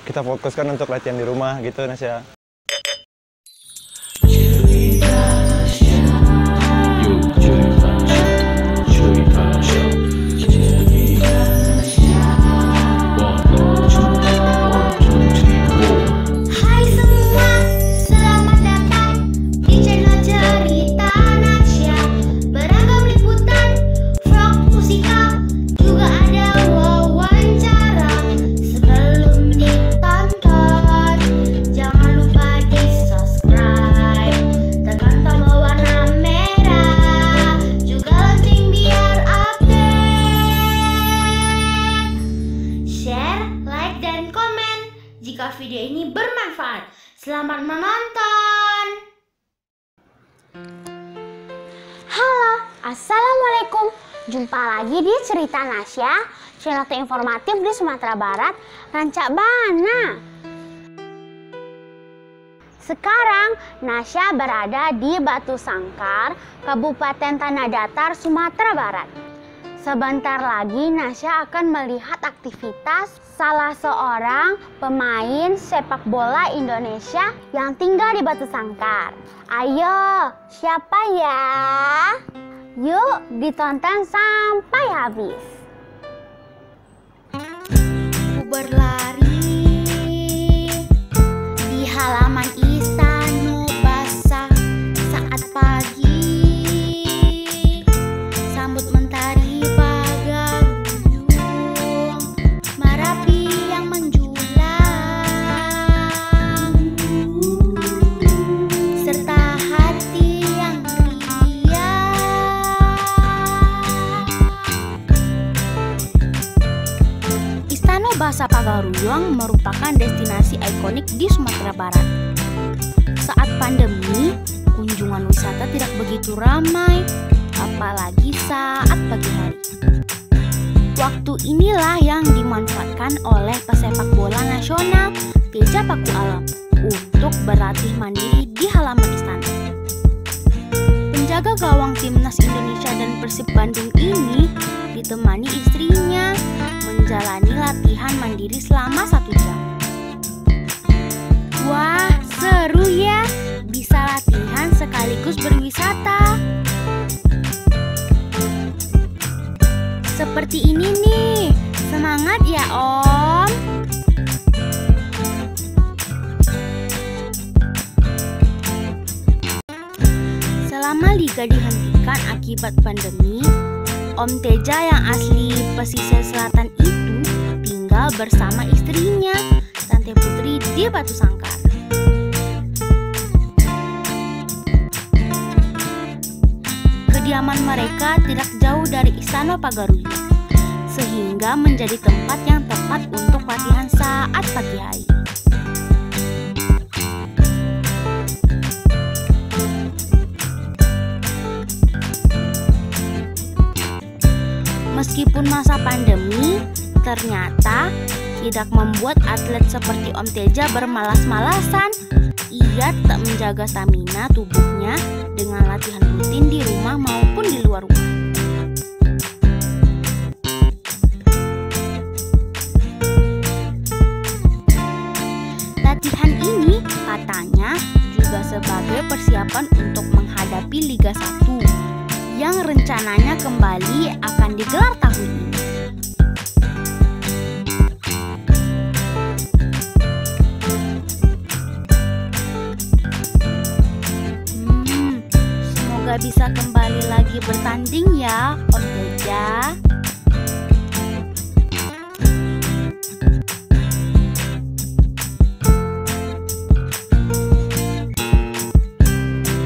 Kita fokuskan untuk latihan di rumah gitu, Nasya. Jika video ini bermanfaat. Selamat menonton. Halo, assalamualaikum. Jumpa lagi di Cerita Nasya, channel informatif di Sumatera Barat, Rancak Bana. Sekarang Nasya berada di Batu Sangkar, Kabupaten Tanah Datar, Sumatera Barat. Sebentar lagi Nasya akan melihat aktivitas salah seorang pemain sepak bola Indonesia yang tinggal di Batu Sangkar. Ayo, siapa ya? Yuk ditonton sampai habis. Ku berlari di halaman istana basah saat pagi, sambut mentari Bahasa Pagaruyung merupakan destinasi ikonik di Sumatera Barat. Saat pandemi, kunjungan wisata tidak begitu ramai, apalagi saat pagi hari. Waktu inilah yang dimanfaatkan oleh pesepak bola nasional Teja Paku Alam untuk berlatih mandiri di halaman istana. Penjaga gawang timnas Indonesia dan Persib Bandung ini ditemani istrinya menjalani latihan mandiri selama 1 jam. Wah, seru ya, bisa latihan sekaligus berwisata. Seperti ini nih, semangat ya Om. Selama liga dihentikan akibat pandemi, Om Teja yang asli pesisir selatan itu tinggal bersama istrinya, Tante Putri, di Batu Sangkar. Kediaman mereka tidak jauh dari Istana Pagaruyung, sehingga menjadi tempat yang tepat untuk latihan saat pagi hari. Meskipun masa pandemi, ternyata tidak membuat atlet seperti Om Teja bermalas-malasan. Ia tak menjaga stamina tubuhnya dengan latihan rutin di rumah maupun di luar rumah. Latihan ini katanya juga sebagai persiapan untuk menghadapi Liga 1 yang rencananya kembali akan digelar tahun ini. Semoga bisa kembali lagi bertanding ya, Om Teja.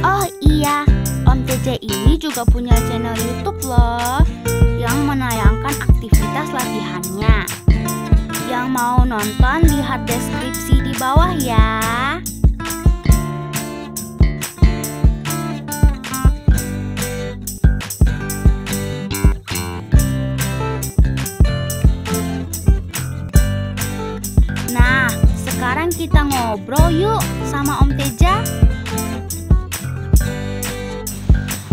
Oh iya, Om Teja ini juga punya channel YouTube loh yang menayangkan aktivitas latihannya. Yang mau nonton lihat deskripsi di bawah ya. Nah, sekarang kita ngobrol yuk sama Om Teja.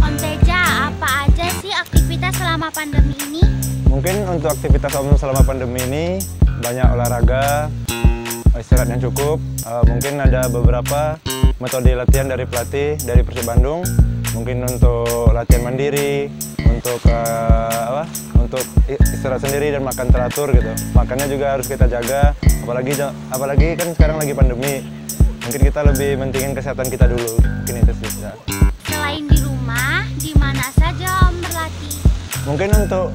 Om Teja, apa aja sih aktivitas selama pandemi ini? Mungkin untuk aktivitas Om selama pandemi ini banyak olahraga, istirahat yang cukup. Mungkin ada beberapa metode latihan dari pelatih dari Persib Bandung. Mungkin untuk latihan mandiri, untuk istirahat sendiri dan makan teratur gitu. Makannya juga harus kita jaga, apalagi kan sekarang lagi pandemi. Mungkin kita lebih mentingin kesehatan kita dulu. Mungkin itu sih. Ya. Selain di rumah, di mana saja Om berlatih? Mungkin untuk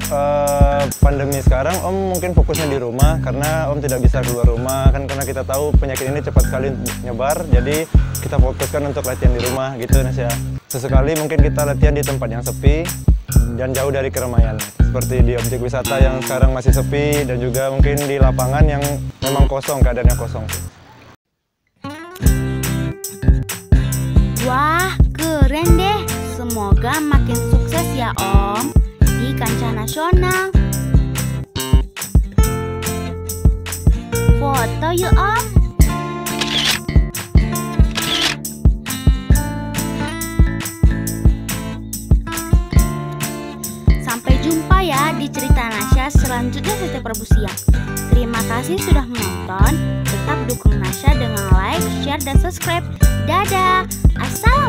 pandemi sekarang Om mungkin fokusnya di rumah karena Om tidak bisa keluar rumah kan karena kita tahu penyakit ini cepat sekali nyebar, jadi kita fokuskan untuk latihan di rumah gitu Nasya. Sesekali mungkin kita latihan di tempat yang sepi dan jauh dari keramaian seperti di objek wisata yang sekarang masih sepi dan juga mungkin di lapangan yang memang kosong, keadaannya kosong. Wah, keren deh. Semoga makin sukses ya Om di kancah nasional. Foto yuk Om. Sampai jumpa ya di cerita Nasya selanjutnya setiap Rabu siang. Terima kasih sudah menonton. Tetap dukung Nasya dengan like, share, dan subscribe. Dadah. Assalamualaikum.